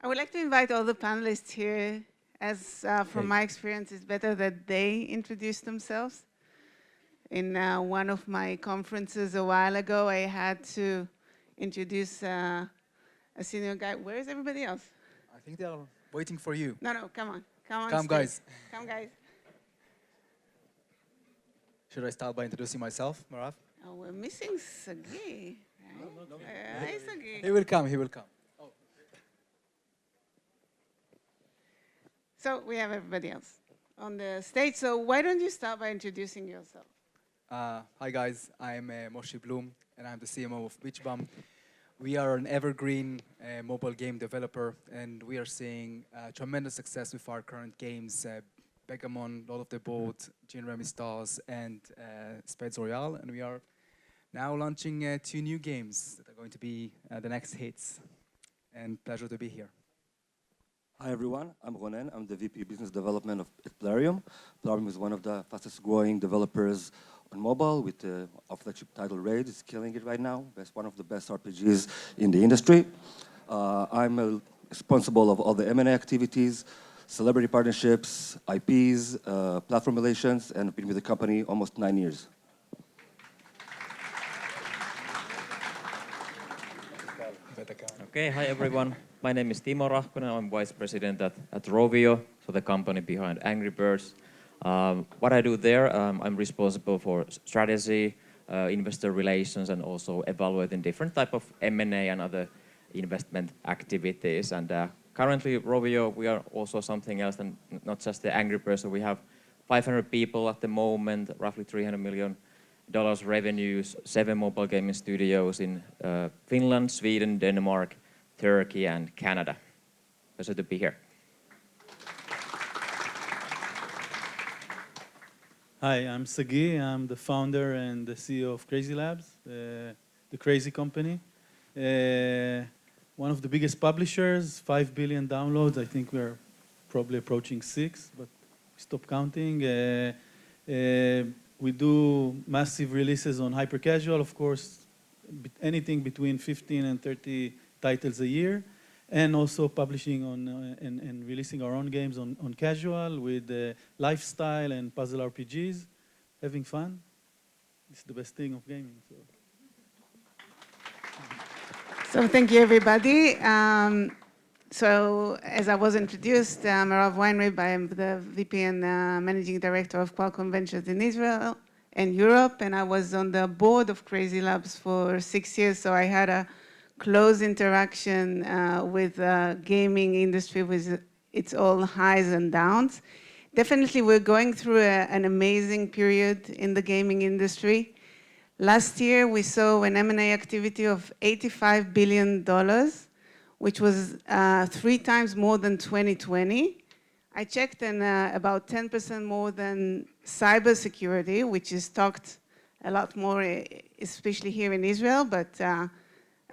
I would like to invite all the panelists here, as from my experience, it's better that they introduce themselves. In one of my conferences a while ago, I had to introduce a senior guy. Where is everybody else? I think they are waiting for you. No, come on. Come, guys. Come, guys. Should I start by introducing myself, Marav? Oh, we're missing Sagi. Right? No. Hi, Sagi. He will come, he will come. So we have everybody else on the stage. So why don't you start by introducing yourself? Hi guys, I'm Moshe Bloom and I'm the CMO of Beachbum. We are an evergreen mobile game developer and we are seeing tremendous success with our current games, Begamon, Lord of the Boat, Gin Remy Stars and Spades Royale, and we are now launching 2 new games that are going to be the next hits, and pleasure to be here. Hi everyone, I'm Ronen. I'm the VP Business Development at Plarium. Plarium is one of the fastest growing developers on mobile with our flagship title Raid. It's killing it right now. It's one of the best RPGs in the industry. I'm responsible of all the M&A activities, celebrity partnerships, IPs, platform relations, and I've been with the company almost 9 years. Okay, hi everyone. My name is Timo Rahkonen. I'm Vice President at Rovio, so the company behind Angry Birds. What I do there, I'm responsible for strategy, investor relations, and also evaluating different type of M&A and other investment activities. And currently, Rovio, we are also something else than not just the Angry Birds. So we have 500 people at the moment, roughly $300 million revenues, 7 mobile gaming studios in Finland, Sweden, Denmark, Turkey, and Canada. Pleasure to be here. Hi, I'm Sagi. I'm the founder and the CEO of CrazyLabs, the crazy company. One of the biggest publishers, 5 billion downloads. I think we're probably approaching 6, but we stopped counting. We do massive releases on hyper-casual, of course, anything between 15 and 30 titles a year, and also publishing on and releasing our own games on casual with lifestyle and puzzle RPGs. Having fun. It's the best thing of gaming. So thank you, everybody. So as I was introduced, Marav Weinrib, I am the VP and Managing Director of Qualcomm Ventures in Israel and Europe, and I was on the board of CrazyLabs for 6 years, so I had a close interaction with the gaming industry with its all highs and downs. Definitely, we're going through an amazing period in the gaming industry. Last year, we saw an M&A activity of $85 billion, which was 3 times more than 2020. I checked, and about 10% more than cybersecurity, which is talked a lot more, especially here in Israel, but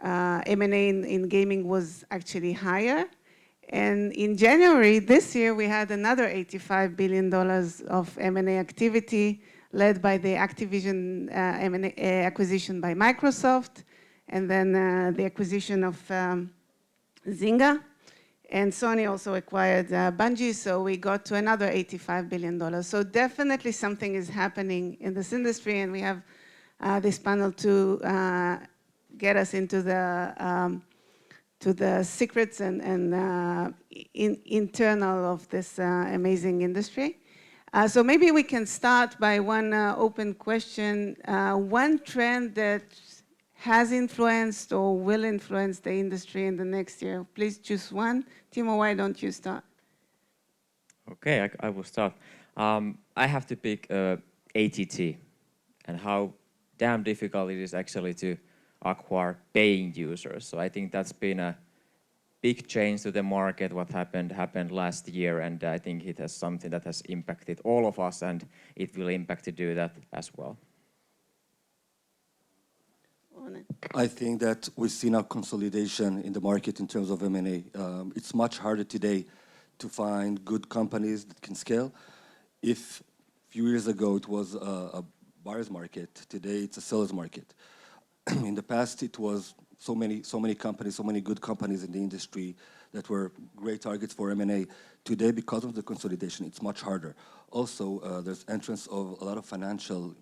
M&A in gaming was actually higher. And in January this year, we had another $85 billion of M&A activity led by the Activision M&A acquisition by Microsoft, and then the acquisition of Zynga. And Sony also acquired Bungie, so we got to another $85 billion. So definitely something is happening in this industry, and we have this panel to get us into the secrets and internal of this amazing industry. So maybe we can start by one open question. One trend that has influenced or will influence the industry in the next year. Please choose one. Timo, why don't you start? Okay, I will start. I have to pick ATT and how damn difficult it is actually to acquire paying users. So I think that's been a big change to the market. What happened last year, and I think it has something that has impacted all of us, and it will impact to do that as well. I think that we've seen a consolidation in the market in terms of M&A. It's much harder today to find good companies that can scale. If a few years ago it was a buyer's market, today it's a seller's market. In the past, it was so many companies, so many good companies in the industry that were great targets for M&A. Today, because of the consolidation, it's much harder. Also, there's entrance of a lot of financial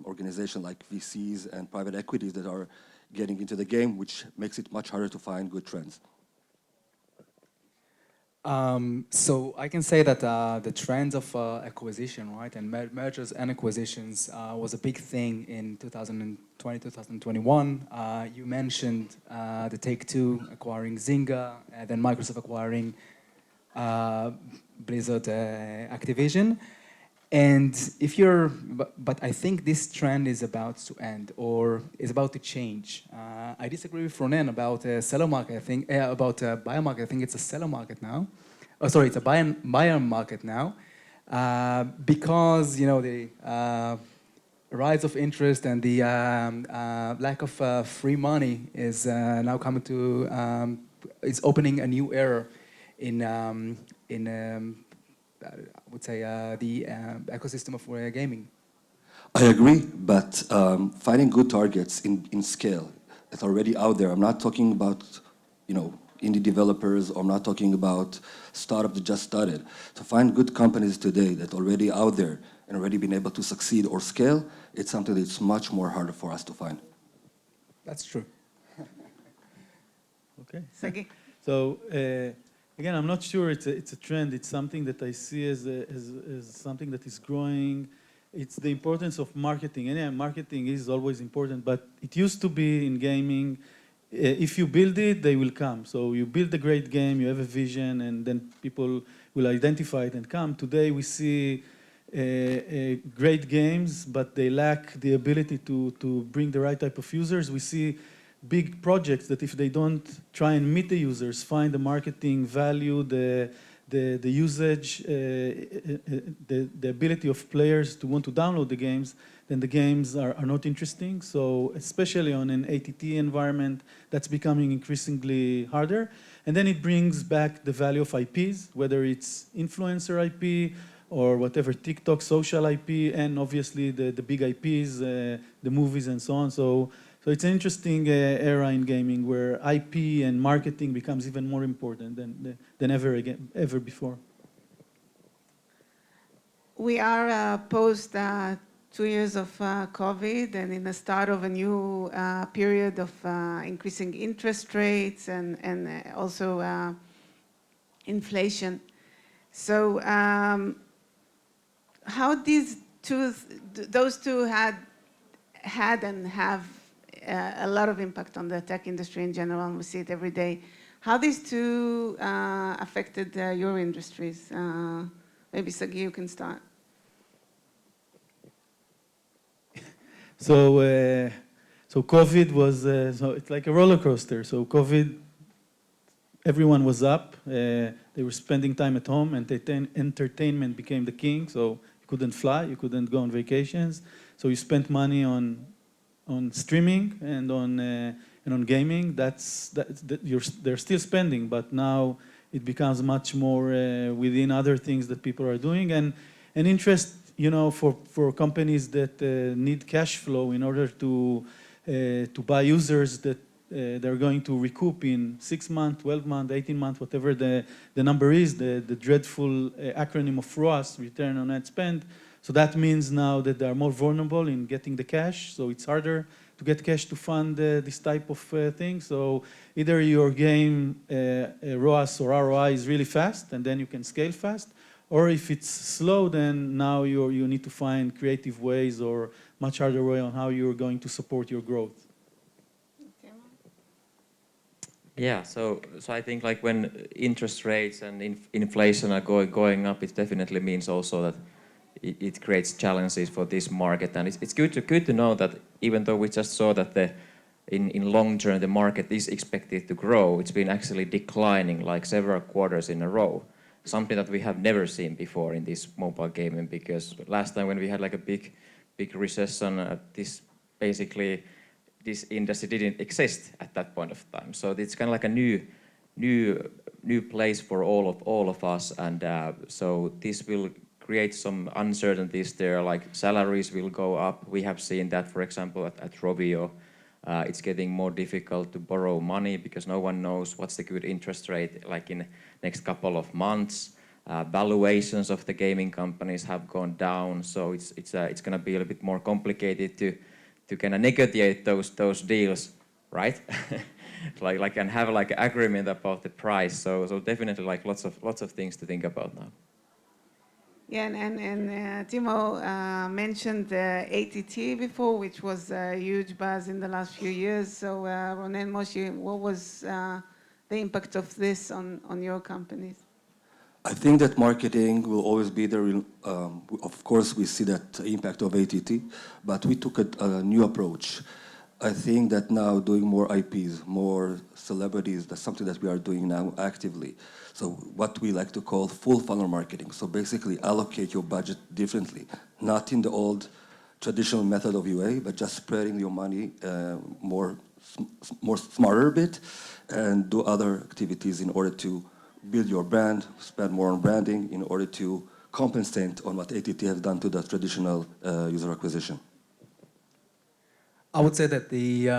organizations like VCs and private equities that are getting into the game, which makes it much harder to find good trends. So I can say that the trend of acquisition, right, and mergers and acquisitions was a big thing in 2020, 2021. You mentioned the Take-Two acquiring Zynga, and then Microsoft acquiring Blizzard Activision. And if you're, but I think this trend is about to end or is about to change. I disagree with Ronen about seller market. I think about buyer market. I think it's a seller market now. Oh, sorry, it's a buyer market now, because the rise of interest and the lack of free money is now coming to is opening a new era in I would say the ecosystem of gaming. I agree, but finding good targets in scale that's already out there. I'm not talking about, indie developers, or I'm not talking about startups that just started. To find good companies today that are already out there and already been able to succeed or scale, it's something that's much more harder for us to find. That's true. Okay. Sagi? So again, I'm not sure it's a trend. It's something that I see as something that is growing. It's the importance of marketing. And yeah, marketing is always important, but it used to be in gaming, if you build it, they will come. So you build a great game, you have a vision, and then people will identify it and come. Today we see great games, but they lack the ability to bring the right type of users. We see big projects that if they don't try and meet the users, find the marketing value, the usage, the ability of players to want to download the games, then the games are not interesting. So especially on an ATT environment, that's becoming increasingly harder. And then it brings back the value of IPs, whether it's influencer IP or whatever, TikTok, social IP, and obviously the big IPs, the movies and so on. So it's an interesting era in gaming where IP and marketing becomes even more important than ever before. We are post 2 years of COVID and in the start of a new period of increasing interest rates and also inflation. So how those two had and have a lot of impact on the tech industry in general, and we see it every day. How these two affected your industries? Maybe Sagi, you can start. So COVID was, so it's like a roller coaster. So COVID, everyone was up. They were spending time at home, and entertainment became the king. So you couldn't fly, you couldn't go on vacations. So you spent money on streaming and on gaming. They're still spending, but now it becomes much more within other things that people are doing. And interest, for companies that need cash flow in order to buy users that they're going to recoup in 6 months, 12 months, 18 months, whatever the number is, the dreadful acronym of ROAS, return on ad spend. So that means now that they are more vulnerable in getting the cash. So it's harder to get cash to fund this type of thing. So either your game ROAS or ROI is really fast, and then you can scale fast. Or if it's slow, then now you need to find creative ways or much harder way on how you're going to support your growth. Yeah, so I think like when interest rates and inflation are going up, it definitely means also that it creates challenges for this market. And it's good to know that even though we just saw that in long term the market is expected to grow, it's been actually declining like several quarters in a row. Something that we have never seen before in this mobile gaming, because last time when we had like a big recession, this industry didn't exist at that point of time. So it's kind of like a new place for all of us, and so this will create some uncertainties there. Like salaries will go up. We have seen that, for example, at Rovio. It's getting more difficult to borrow money because no one knows what's the good interest rate like in next couple of months. Valuations of the gaming companies have gone down, so it's going to be a little bit more complicated to kind of negotiate those deals, right? like and have like agreement about the price. So definitely like lots of things to think about now. Yeah, Timo mentioned ATT before, which was a huge buzz in the last few years. So Ronen, Moshe, what was the impact of this on your companies? I think that marketing will always be there. Of course, we see that impact of ATT, but we took a new approach. I think that now doing more IPs, more celebrities, that's something that we are doing now actively. So what we like to call full funnel marketing. So basically allocate your budget differently, not in the old traditional method of UA, but just spreading your money more smarter a bit and do other activities in order to build your brand, spend more on branding in order to compensate on what ATT has done to the traditional user acquisition. I would say that the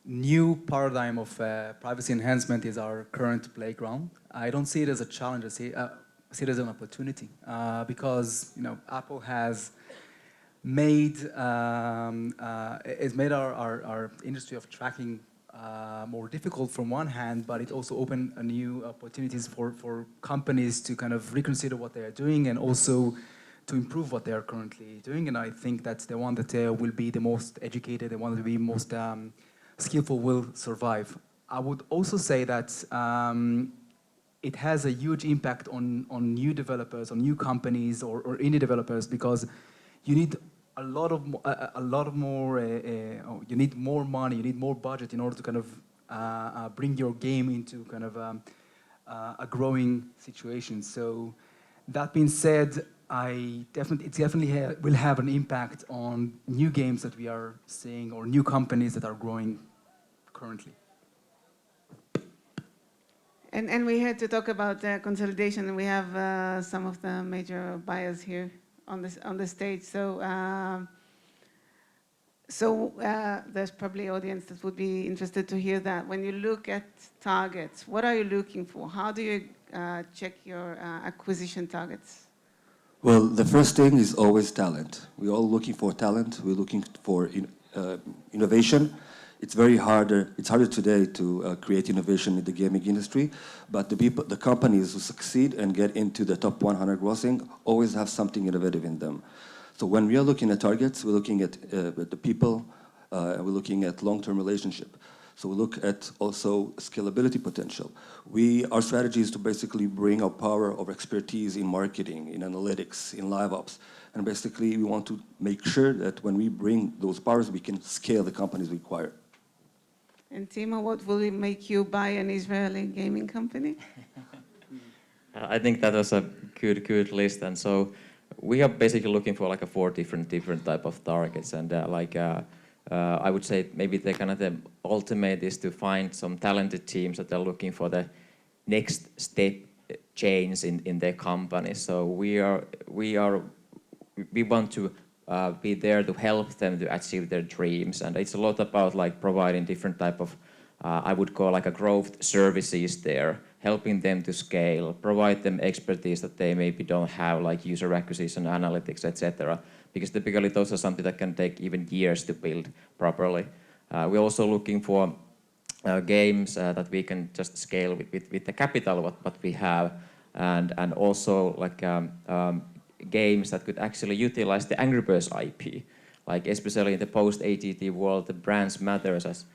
new paradigm of privacy enhancement is our current playground. I don't see it as a challenge. I see it as an opportunity because Apple has made our industry of tracking more difficult from one hand, but it also opened a new opportunities for companies to kind of reconsider what they are doing and also to improve what they are currently doing. And I think that's the one that will be the most educated, the one that will be most skillful will survive. I would also say that it has a huge impact on new developers, on new companies or indie developers because you need a lot more, you need more money, you need more budget in order to kind of bring your game into kind of a growing situation. So that being said, it definitely will have an impact on new games that we are seeing or new companies that are growing currently. And we had to talk about consolidation, and we have some of the major buyers here on the stage. So there's probably audience that would be interested to hear that. When you look at targets, what are you looking for? How do you check your acquisition targets? Well, the first thing is always talent. We're all looking for talent. We're looking for innovation. It's harder today to create innovation in the gaming industry, but the companies who succeed and get into the top 100 grossing always have something innovative in them. So when we are looking at targets, we're looking at the people, and we're looking at long-term relationship. So we look at also scalability potential. Our strategy is to basically bring our power of expertise in marketing, in analytics, in live ops. And basically we want to make sure that when we bring those powers, we can scale the companies we acquire. And Timo, what will it make you buy an Israeli gaming company? I think that was a good list. And so we are basically looking for like 4 different type of targets. And I would say maybe the kind of the ultimate is to find some talented teams that are looking for the next step change in their company. So we want to be there to help them to achieve their dreams, and it's a lot about like providing different type of I would call like a growth services there, helping them to scale, provide them expertise that they maybe don't have, like user acquisition, analytics, etc. Because typically those are something that can take even years to build properly. We're also looking for games that we can just scale with the capital what we have, and also like games that could actually utilize the Angry Birds IP. Like especially in the post-ATT world, the brands matters as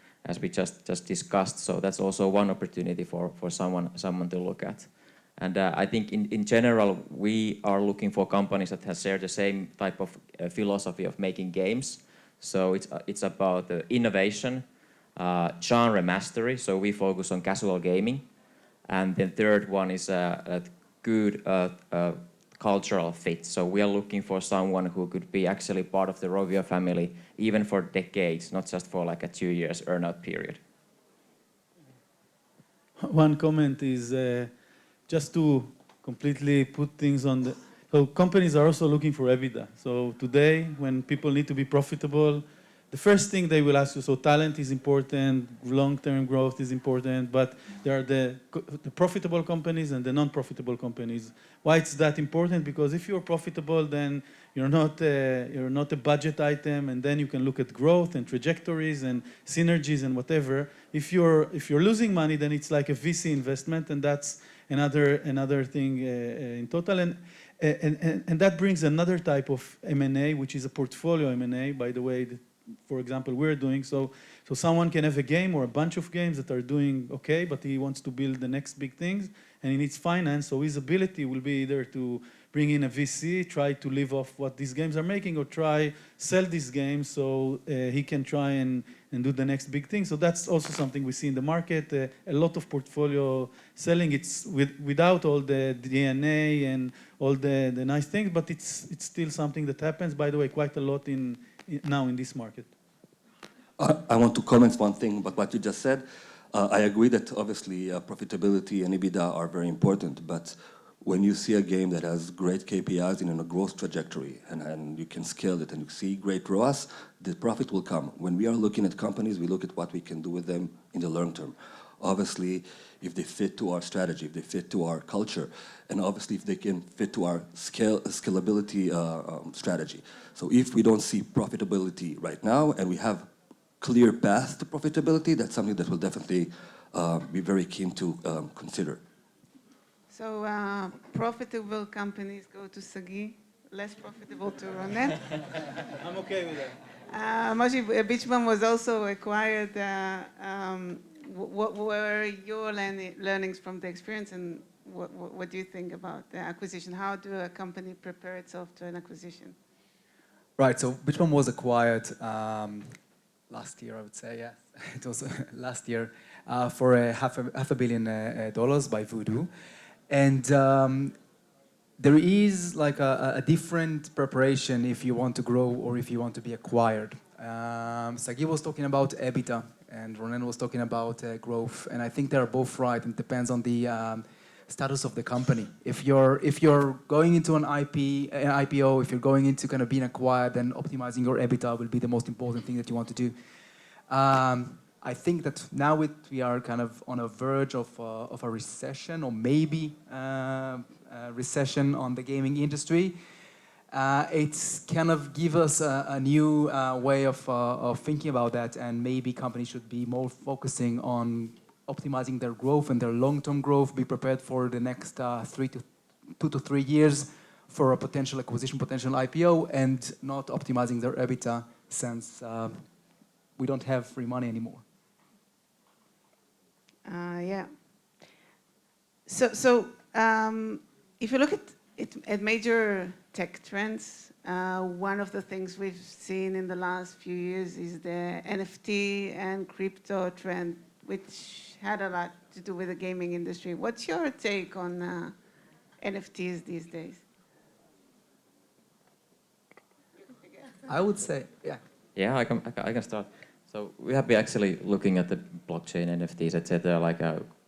we just discussed. So that's also one opportunity for someone to look at. And I think in general, we are looking for companies that have shared the same type of philosophy of making games. So it's about innovation, genre mastery. So we focus on casual gaming. And the third one is a good cultural fit. So we are looking for someone who could be actually part of the Rovio family even for decades, not just for like a 2 years earn-out period. One comment is just to completely put things on the... So companies are also looking for EBITDA. So today, when people need to be profitable, the first thing they will ask you, so talent is important, long-term growth is important, but there are the profitable companies and the non-profitable companies. Why it's that important? Because if you're profitable, then you're not a budget item, and then you can look at growth and trajectories and synergies and whatever. If you're losing money, then it's like a VC investment, and that's another thing in total. And that brings another type of M&A, which is a portfolio M&A, by the way, for example, we're doing. So someone can have a game or a bunch of games that are doing okay, but he wants to build the next big things, and he needs finance. So his ability will be either to bring in a VC, try to live off what these games are making, or try sell these games so he can try and do the next big thing. So that's also something we see in the market. A lot of portfolio selling. It's without all the DNA and all the nice things, but it's still something that happens, by the way, quite a lot now in this market. I want to comment one thing about what you just said. I agree that obviously profitability and EBITDA are very important, but when you see a game that has great KPIs and in a growth trajectory, and you can scale it and you see great ROAS, the profit will come. When we are looking at companies, we look at what we can do with them in the long term. Obviously, if they fit to our strategy, if they fit to our culture, and obviously if they can fit to our scalability strategy. So if we don't see profitability right now, and we have clear path to profitability, that's something that we'll definitely be very keen to consider. So profitable companies go to Sagi, less profitable to Ronen. I'm okay with that. Moshe, Beachbomb was also acquired. What were your learnings from the experience, and what do you think about the acquisition? How do a company prepare itself to an acquisition? Right, so Beachbomb was acquired last year, I would say, yeah. It was last year for half a billion dollars by Voodoo. And there is like a different preparation if you want to grow or if you want to be acquired. Sagi was talking about EBITDA, and Ronen was talking about growth. And I think they're both right. It depends on the status of the company. If you're going into an IPO, if you're going into kind of being acquired, then optimizing your EBITDA will be the most important thing that you want to do. I think that now we are kind of on a verge of a recession, or maybe a recession on the gaming industry. It's kind of give us a new way of thinking about that, and maybe companies should be more focusing on optimizing their growth and their long-term growth, be prepared for the next 2 to 3 years for a potential acquisition, potential IPO, and not optimizing their EBITDA since we don't have free money anymore. Yeah. So if you look at major tech trends, one of the things we've seen in the last few years is the NFT and crypto trend, which had a lot to do with the gaming industry. What's your take on NFTs these days? I would say, yeah. Yeah, I can start. So we have been actually looking at the blockchain, NFTs, etc., like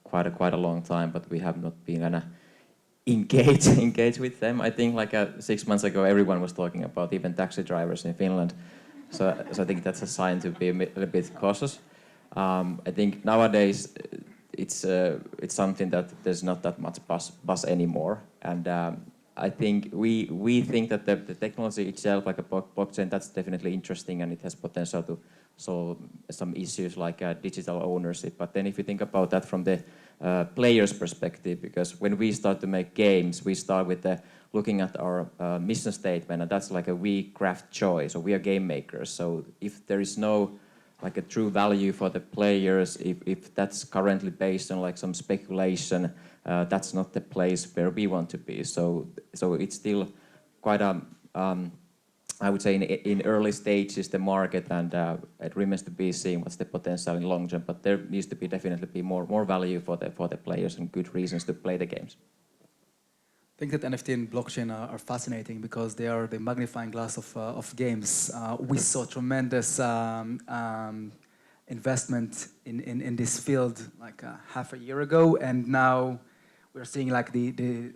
quite a long time, but we have not been gonna engage with them. I think like 6 months ago, everyone was talking about even taxi drivers in Finland. So I think that's a sign to be a little bit cautious. I think nowadays it's something that there's not that much buzz anymore, and I think we think that the technology itself, like a blockchain, that's definitely interesting, and it has potential to solve some issues like digital ownership. But then if you think about that from the player's perspective, because when we start to make games, we start with looking at our mission statement, and that's like we craft joy. So we are game makers. So if there is no like a true value for the players, if that's currently based on like some speculation, that's not the place where we want to be. So it's still quite I would say in early stages the market, and it remains to be seen what's the potential in long term. But there needs to be definitely more value for the players and good reasons to play the games. I think that NFT and blockchain are fascinating because they are the magnifying glass of games. We saw tremendous investment in this field like half a year ago, and now we're seeing like the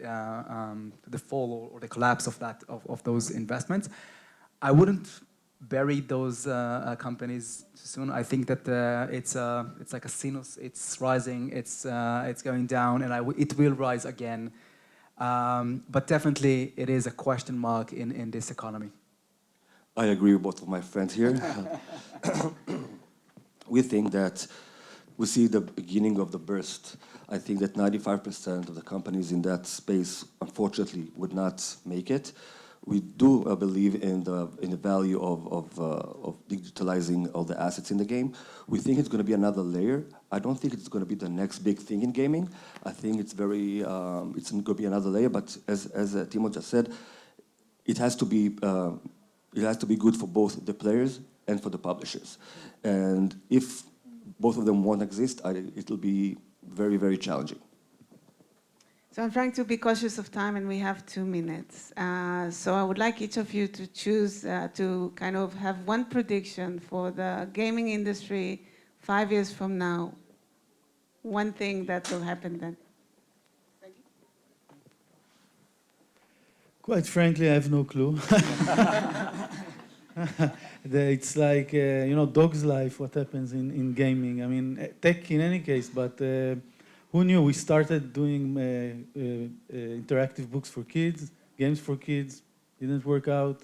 fall or the collapse of those investments. I wouldn't bury those companies soon. I think that it's like a sinus. It's rising. It's going down, and it will rise again. But definitely, it is a question mark in this economy. I agree with both of my friends here. We think that we see the beginning of the burst. I think that 95% of the companies in that space, unfortunately, would not make it. We do believe in the value of digitalizing all the assets in the game. We think it's going to be another layer. I don't think it's going to be the next big thing in gaming. I think it's going to be another layer. But as Timo just said, it has to be good for both the players and for the publishers. And if both of them won't exist, it will be very, very challenging. So I'm trying to be cautious of time, and we have 2 minutes. So I would like each of you to choose to kind of have one prediction for the gaming industry 5 years from now. One thing that will happen then. Quite frankly, I have no clue. It's like, dog's life, what happens in gaming. I mean, tech in any case, but who knew? We started doing interactive books for kids, games for kids, didn't work out,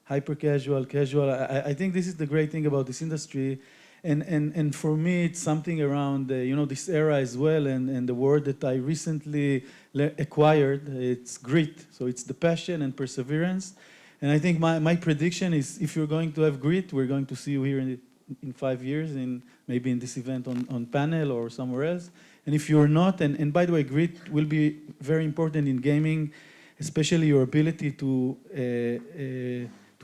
hyper casual, casual. I think this is the great thing about this industry. And for me, it's something around, this era as well, and the word that I recently acquired, it's grit. So it's the passion and perseverance. And I think my prediction is if you're going to have grit, we're going to see you here in 5 years, maybe in this event on panel or somewhere else. And if you're not, and by the way, grit will be very important in gaming, especially your ability to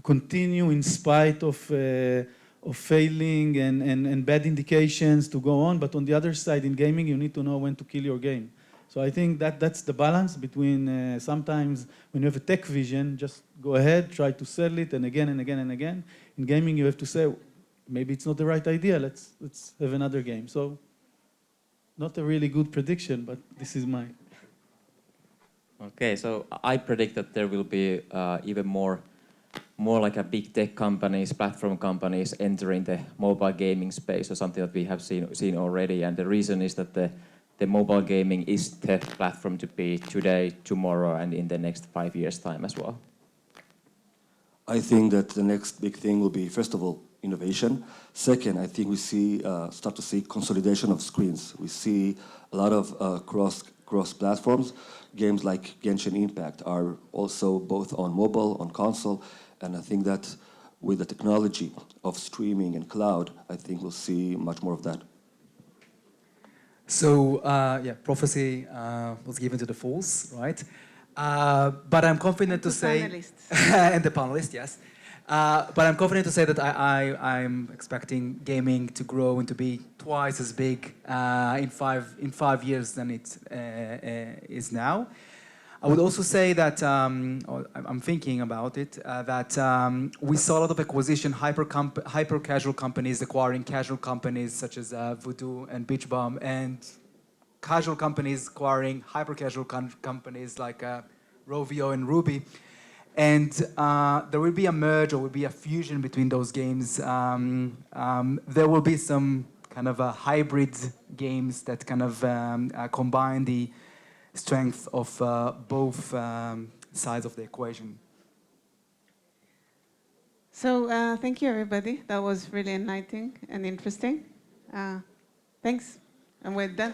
continue in spite of failing and bad indications to go on. But on the other side, in gaming, you need to know when to kill your game. So I think that's the balance between sometimes when you have a tech vision, just go ahead, try to sell it, and again and again and again. In gaming, you have to say, maybe it's not the right idea, let's have another game. So not a really good prediction, but this is mine. Okay, so I predict that there will be even more like a big tech companies, platform companies entering the mobile gaming space, or something that we have seen already. And the reason is that the mobile gaming is the platform to be today, tomorrow, and in the next 5 years' time as well. I think that the next big thing will be, first of all, innovation. Second, I think we start to see consolidation of screens. We see a lot of cross platforms. Games like Genshin Impact are also both on mobile, on console, and I think that with the technology of streaming and cloud, I think we'll see much more of that. So, prophecy was given to the fools, right? But I'm confident to say... and the panelists, yes. But I'm confident to say that I'm expecting gaming to grow and to be twice as big in 5 years than it is now. I would also say that, I'm thinking about it, that we saw a lot of acquisition, hyper-casual companies acquiring casual companies such as Voodoo and Beach Bum, and casual companies acquiring hyper-casual companies like Rovio and Ruby. And there will be a merge, or will be a fusion between those games. There will be some kind of hybrid games that kind of combine the strength of both sides of the equation. So thank you, everybody. That was really enlightening and interesting. Thanks. And we're done.